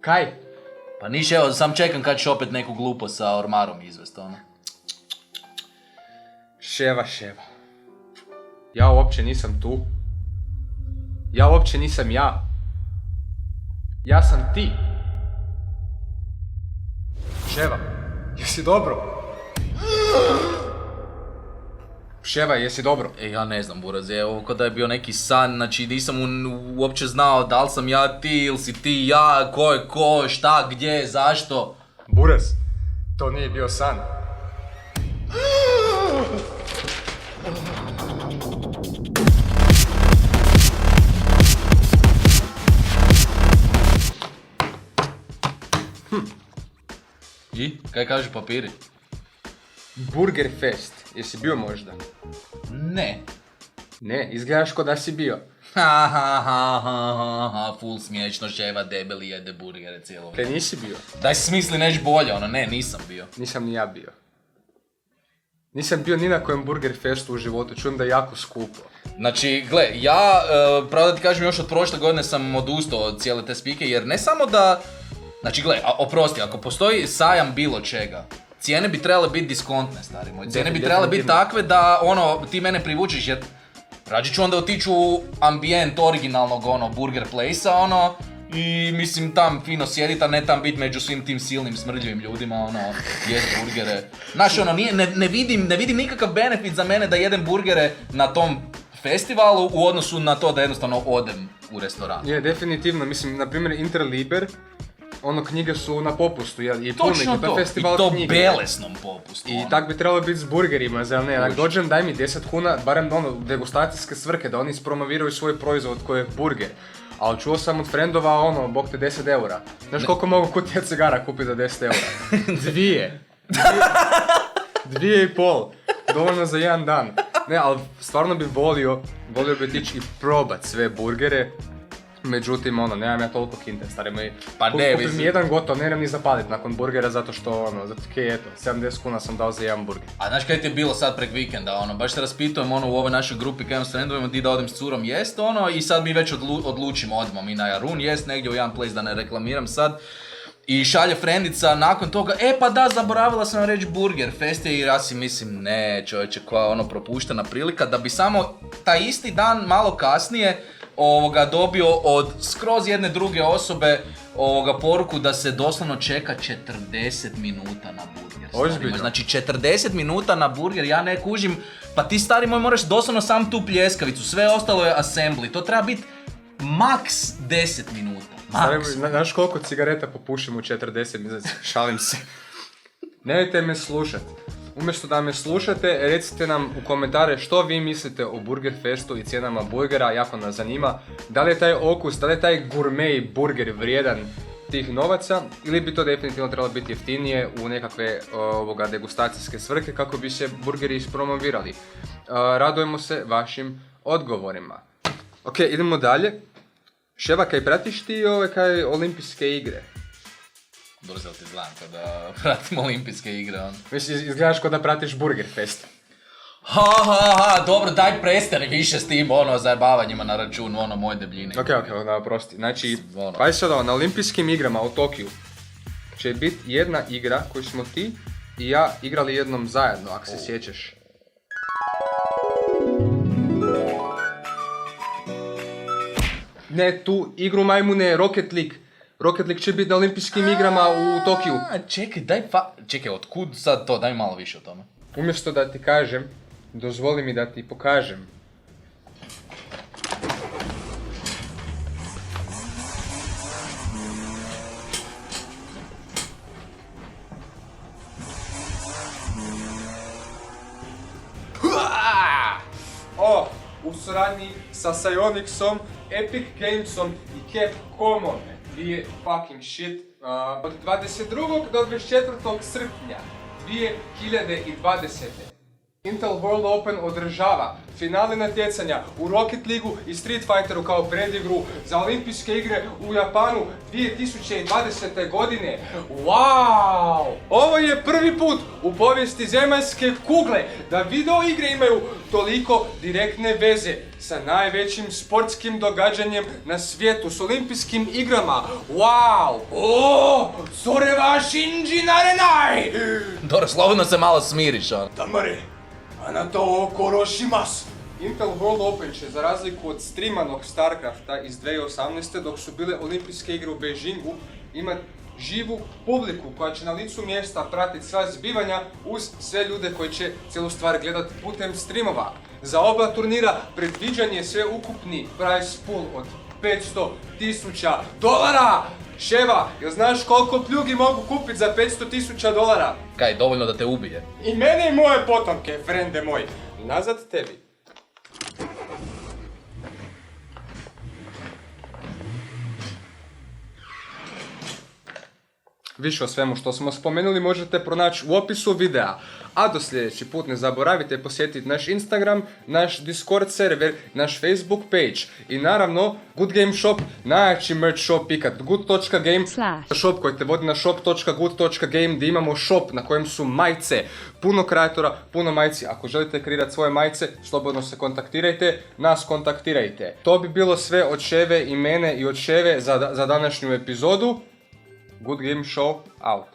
Kaj? Pa niš, evo, sam čekam kad će opet neku glupost sa ormarom izvest, ono. Ševa. Ja uopće nisam tu. Ja uopće nisam ja. Ja sam ti. Ševa, jesi dobro? Ševa, jesi dobro? Ja ne znam, Buraz, ovo ko da je bio neki san, znači nisam uopće znao da li sam ja ti ili si ti ja, ko je ko, šta, gdje, zašto. Buraz, to nije bio san. I? Kaj kažu papiri? Burger Fest, jesi bio možda? Ne. Ne, izgledaš ko da si bio. Ha, full smiješno, Ševa debeli jede burgere cijelo Kaj vrijeme. nisi bio? Daj si smisli neš bolje, ono, ne, nisam bio. Nisam ni ja bio. Nisam bio ni na kojem Burger Festu u životu, čujem da je jako skupo. Znači, gle, ja, pravo da ti kažem, još od prošle godine sam odustao od cijele te spike, jer ne samo da... Znači, gle, oprosti, ako postoji sajam bilo čega, cijene bi trebale biti diskontne, stari moj. Cijene bi trebale biti takve da, ono, ti mene privučeš, jer rađe ću onda otići u ambijent originalnog, ono, burger place-a, ono, i mislim tam fino sjedit, a ne tam biti među svim tim silnim smrdljivim ljudima, ono, jest burgere. Znaš, ono, ne vidim nikakav benefit za mene da jedem burgere na tom festivalu u odnosu na to da jednostavno odem u restoran. Je, definitivno, mislim, na primjer Interliber, ono, knjige su na popustu, jel? I Točno to, festival i to knjige. belesnom popustu. I ono. tak bi trebalo biti s burgerima, zar ne? Ako dođem, daj mi 10 kuna, barem ono, degustacijske svrhe, da oni ispromoviraju svoj proizvod koji je burger. Ali čuo sam od frendova, ono, bog te 10 eura. Znaš koliko mogu kutija cigara kupiti za 10 eura? Dvije i pol. Dovoljno za jedan dan. Ne, ali stvarno bi volio bi otići i probat sve burgere. Međutim, ono, nemam ja toliko kinte, stari moj. Pa ne, kupim jedan gotov, ne ni zapalit nakon burgera zato što, ono, zato kaj eto, 70 kuna sam dao za jedan burger. A znaš kaj ti je bilo sad prek vikenda, ono, baš se raspitujem, ono, u ovoj našoj grupi kaj imam s friendovima, di da odem s curom jest, ono, i sad mi već odlučimo, odemo mi na Jarun jest, negdje u jedan place da ne reklamiram sad. I šalje frendica nakon toga, pa da, zaboravila sam reći Burger Fest je, i ja si mislim, ne čovječe, koja ono propuštena prilika, da bi samo taj isti dan, malo kasnije, dobio od skroz jedne druge osobe poruku da se doslovno čeka 40 minuta na burger. Ozbiljno? Znači 40 minuta na burger, ja ne kužim, pa ti stari moj moraš doslovno sam tu pljeskavicu, sve ostalo je assembly, to treba biti maks 10 minuta. Znaš koliko cigareta popušim u 40 minuta? Šalim se. Nemojte me slušat. Umjesto da me slušate, recite nam u komentare što vi mislite o Burger Festu i cijenama burgera, jako nas zanima. Da li je taj okus, da li je taj gourmet burger vrijedan tih novaca, ili bi to definitivno trebalo biti jeftinije u nekakve degustacijske svrhe kako bi se burgeri ispromovirali. Radujemo se vašim odgovorima. Ok, idemo dalje. Ševa, kaj pratiš ti kaj olimpijske igre? Brzo ti znam kada pratim olimpijske igre, on. Mislim, izgledaš kao da pratiš Burger Fest. Dobro, daj prestani više s tim, zajebavanjima na račun, moj debljine. Ok, prosti. Znači, pazi sad na olimpijskim igrama u Tokiju će biti jedna igra koju smo ti i ja igrali jednom zajedno, ako se sjećaš. Ne, tu igru majmune, Rocket League. Rocket League će biti na olimpijskim igrama u Tokiju. Čekaj, otkud sad to? Daj mi malo više o tome. Umjesto da ti kažem, dozvoli mi da ti pokažem. U suradnji sa Psyonixom, Epic Gamesom i Capcomom. Dvije fucking shit. Od 22. do 24. srpnja 2020. Intel World Open održava finale natjecanja u Rocket League i Street Fighteru kao predigru za olimpijske igre u Japanu 2020. godine. Wow! Ovo je prvi put u povijesti zemaljske kugle da video igre imaju toliko direktne veze sa najvećim sportskim događanjem na svijetu, s olimpijskim igrama. Wow! O, soreva shinji narenai! Dobro, slobodno se malo smiriš, ono. Tamare, anato koroshimasu. Intel World Open će, za razliku od streamanog Starcrafta iz 2018. dok su bile olimpijske igre u Beijingu, imat živu publiku koja će na licu mjesta pratiti sva zbivanja uz sve ljude koji će cijelu stvar gledati putem streamova. Za oba turnira predviđan je sve ukupni prize pool od $500,000. Ševa, jel znaš koliko pljugi mogu kupiti za $500,000? Kaj, dovoljno da te ubije. I mene i moje potomke, frende moj. Nazad tebi. Više o svemu što smo spomenuli možete pronaći u opisu videa. A do sljedeći put ne zaboravite posjetiti naš Instagram, naš Discord server, naš Facebook page i naravno Good Game Shop, najjači merch shop ikad, good.game, shop koji te vodi na shop.good.game gdje imamo shop na kojem su majice, puno kreatora, puno majci. Ako želite kreirati svoje majice, slobodno se kontaktirajte, nas kontaktirajte. To bi bilo sve od Ševe i mene i od Ševe za današnju epizodu. Good Game Show out.